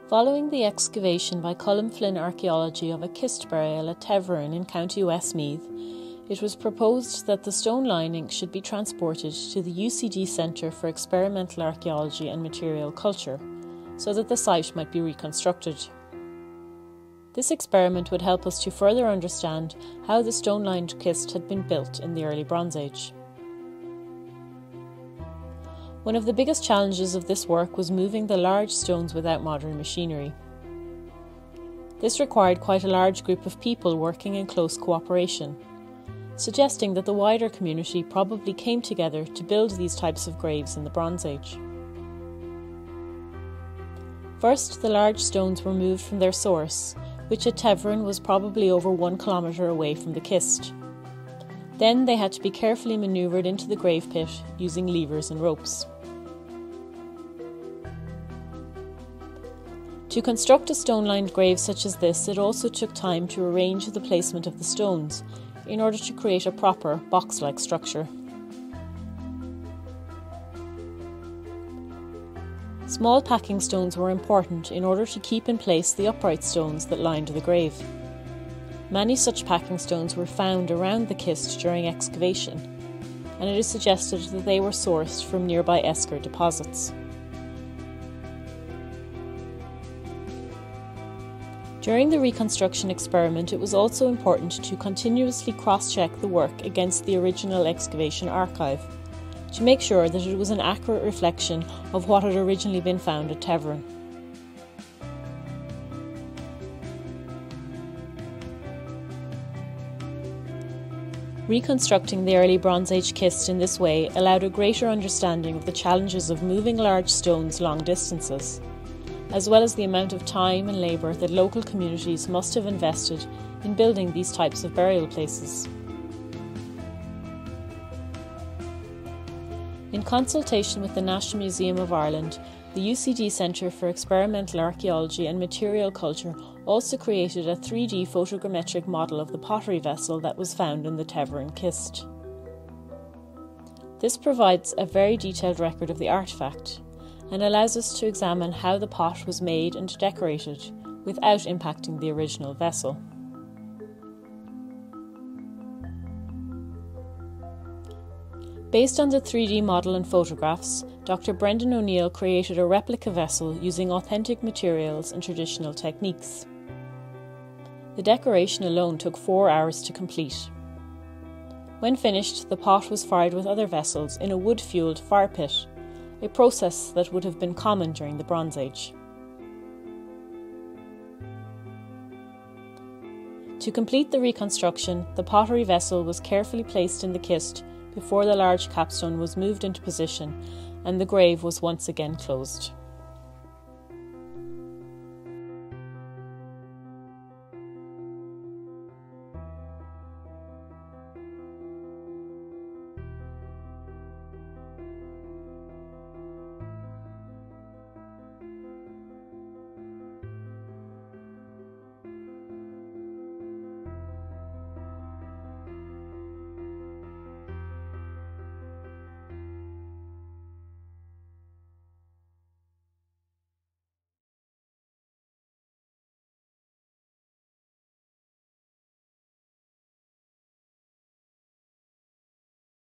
Following the excavation by Colm Flynn Archaeology of a cist burial at Tevrin in County Westmeath, it was proposed that the stone lining should be transported to the UCD Centre for Experimental Archaeology and Material Culture, so that the site might be reconstructed. This experiment would help us to further understand how the stone-lined cist had been built in the early Bronze Age. One of the biggest challenges of this work was moving the large stones without modern machinery. This required quite a large group of people working in close cooperation, suggesting that the wider community probably came together to build these types of graves in the Bronze Age. First, the large stones were moved from their source, which at Tevrin was probably over 1 kilometre away from the cist. Then they had to be carefully manoeuvred into the grave pit using levers and ropes. To construct a stone-lined grave such as this, it also took time to arrange the placement of the stones in order to create a proper box-like structure. Small packing stones were important in order to keep in place the upright stones that lined the grave. Many such packing stones were found around the kist during excavation, and it is suggested that they were sourced from nearby esker deposits. During the reconstruction experiment, it was also important to continuously cross-check the work against the original excavation archive, to make sure that it was an accurate reflection of what had originally been found at Tevrin. Reconstructing the early Bronze Age kist in this way allowed a greater understanding of the challenges of moving large stones long distances, as well as the amount of time and labour that local communities must have invested in building these types of burial places. In consultation with the National Museum of Ireland, the UCD Centre for Experimental Archaeology and Material Culture also created a 3D photogrammetric model of the pottery vessel that was found in the Tevrin kist. This provides a very detailed record of the artefact, and allows us to examine how the pot was made and decorated without impacting the original vessel. Based on the 3D model and photographs, Dr. Brendan O'Neill created a replica vessel using authentic materials and traditional techniques. The decoration alone took 4 hours to complete. When finished, the pot was fired with other vessels in a wood-fuelled fire pit, a process that would have been common during the Bronze Age. To complete the reconstruction, the pottery vessel was carefully placed in the kist before the large capstone was moved into position and the grave was once again closed.